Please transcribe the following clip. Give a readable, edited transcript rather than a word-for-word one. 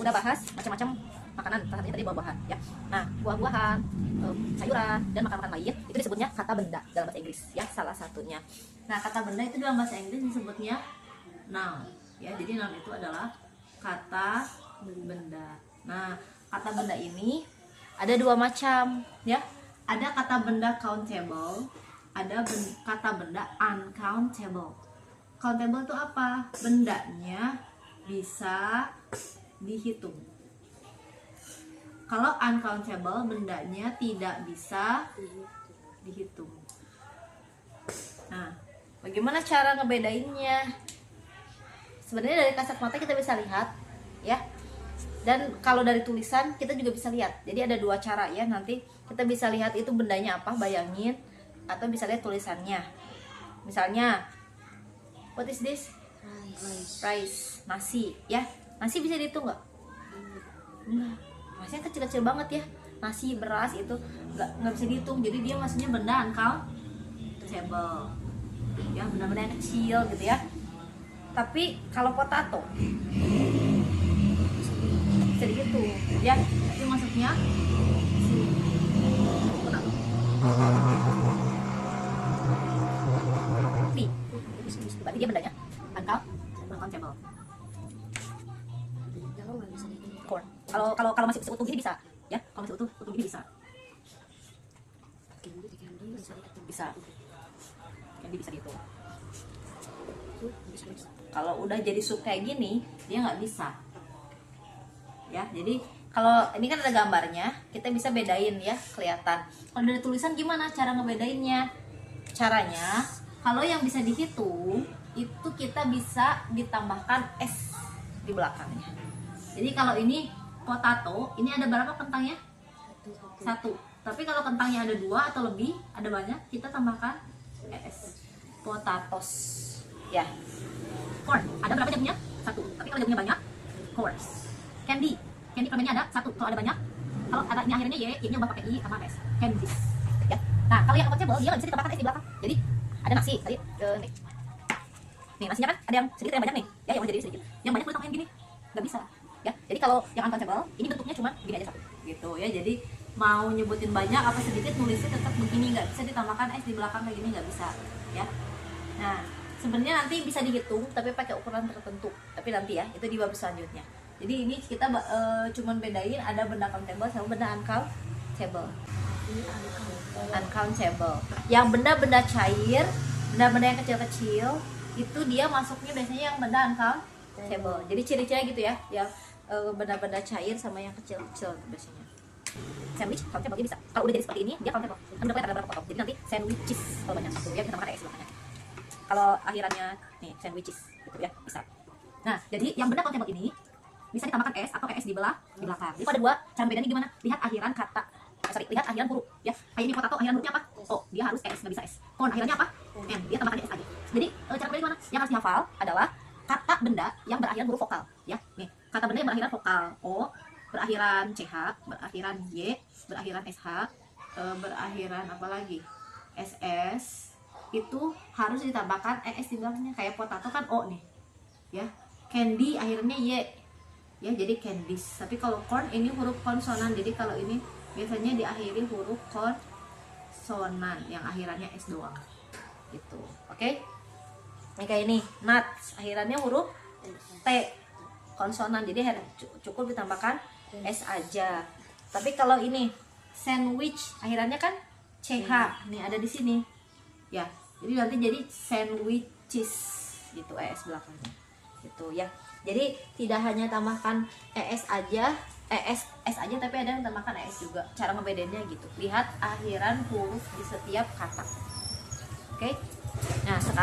udah bahas macam-macam makanan, salah satunya tadi buah-buahan ya. Nah, buah-buahan, sayuran dan makanan lain itu disebutnya kata benda dalam bahasa Inggris ya, salah satunya. Nah, kata benda itu dalam bahasa Inggris disebutnya noun ya. Jadi noun itu adalah kata benda. Nah, kata benda ini ada dua macam ya. Ada kata benda countable, ada kata benda uncountable. Countable itu apa? Bendanya bisa dihitung. Kalau uncountable, bendanya tidak bisa dihitung. Nah, bagaimana cara ngebedainnya? Sebenarnya dari kasat mata kita bisa lihat ya. Dan kalau dari tulisan kita juga bisa lihat. Jadi ada dua cara ya, nanti kita bisa lihat itu bendanya apa, bayangin, atau bisa lihat tulisannya. Misalnya, what is this? Rice, nasi ya. Nasi bisa dihitung nggak? Enggak. Nasinya kecil-kecil banget ya. Nasi, beras itu nggak bisa dihitung. Jadi dia maksudnya benda uncountable ya, benda-benda yang kecil gitu ya. Tapi kalau potato bisa dihitung ya, itu maksudnya berarti dia bendanya uncountable. Corn. Kalau masih utuh gini bisa ya, kalau masih utuh gini bisa. Candy bisa dihitung. Kalau udah jadi sup kayak gini dia nggak bisa ya. Jadi kalau ini kan ada gambarnya, kita bisa bedain ya, kelihatan. Kalau dari tulisan gimana cara ngebedainnya? Caranya, kalau yang bisa dihitung itu kita bisa ditambahkan S di belakangnya. Jadi kalau ini potato, ini ada berapa kentangnya? Satu. Tapi kalau kentangnya ada 2 atau lebih, ada banyak, kita tambahkan S. Potatoes ya. Corn, ada berapa jadinya? 1. Tapi kalau jadinya banyak, corns. Candy permennya ada 1. Kalau ada banyak, kalau ada ini akhirnya Y, Y-nya ubah pakai I sama S. Candies ya. Nah, kalau yang uncountable dia nggak bisa ditambahkan S di belakang. Jadi ada nasi tadi, nih nasinya kan ada yang sedikit, yang banyak nih ya, yang udah jadi sedikit, yang banyak boleh tambahin gini, nggak bisa ya. Jadi kalau yang uncountable ini bentuknya cuma gini aja, satu gitu ya. Jadi mau nyebutin banyak apa sedikit, nulisnya tetap begini, nggak bisa ditambahkan S di belakang kayak gini, nggak bisa ya. Nah, sebenarnya nanti bisa dihitung tapi pakai ukuran tertentu, tapi nanti ya itu di bab selanjutnya. Jadi ini kita cuman bedain ada benda countable sama benda uncountable. Uncountable yang benda-benda cair, benda-benda yang kecil-kecil itu dia masuknya biasanya yang benda uncountable. Jadi ciri-cirinya gitu ya, yang benda-benda cair sama yang kecil-kecil biasanya. Sandwich countable dia bisa. Kalau udah jadi seperti ini dia countable. Kan udah ada berapa potong. Jadi nanti sandwiches kalau banyak satu ya, kita tambahkan S belakangnya. Kalau akhirannya nih sandwiches gitu ya, bisa. Nah, jadi yang benda countable ini bisa ditambahkan S atau ES di belakang. Jadi ada dua cara bedanya gimana? Lihat akhiran kata, lihat akhiran huruf ya. Kayak ini potato, akhiran hurufnya apa? O, dia harus ES, nggak bisa S. Corn akhirannya apa? N, dia tambahkan S aja. Jadi cara bedanya gimana? Yang harus dihafal adalah kata benda yang berakhiran huruf vokal ya. Nih, kata benda yang berakhiran vokal O, berakhiran CH, berakhiran Y, berakhiran SH, berakhiran apa lagi? SS, itu harus ditambahkan ES di belakangnya. Kayak potato kan O nih ya. Candy akhirnya Y ya, jadi candies. Tapi kalau corn ini huruf konsonan, jadi kalau ini biasanya diakhiri huruf konsonan yang akhirannya S doang gitu. Oke, ini kayak ini nuts akhirannya huruf T konsonan, jadi cukup ditambahkan S aja. Tapi kalau ini sandwich akhirannya kan CH, nih ada di sini ya, jadi nanti jadi sandwiches gitu, ES belakangnya gitu ya. Jadi tidak hanya tambahkan ES aja, S aja, tapi ada yang tambahkan ES juga. Cara ngebedainnya gitu, lihat akhiran huruf di setiap kata. Oke. Nah, sekarang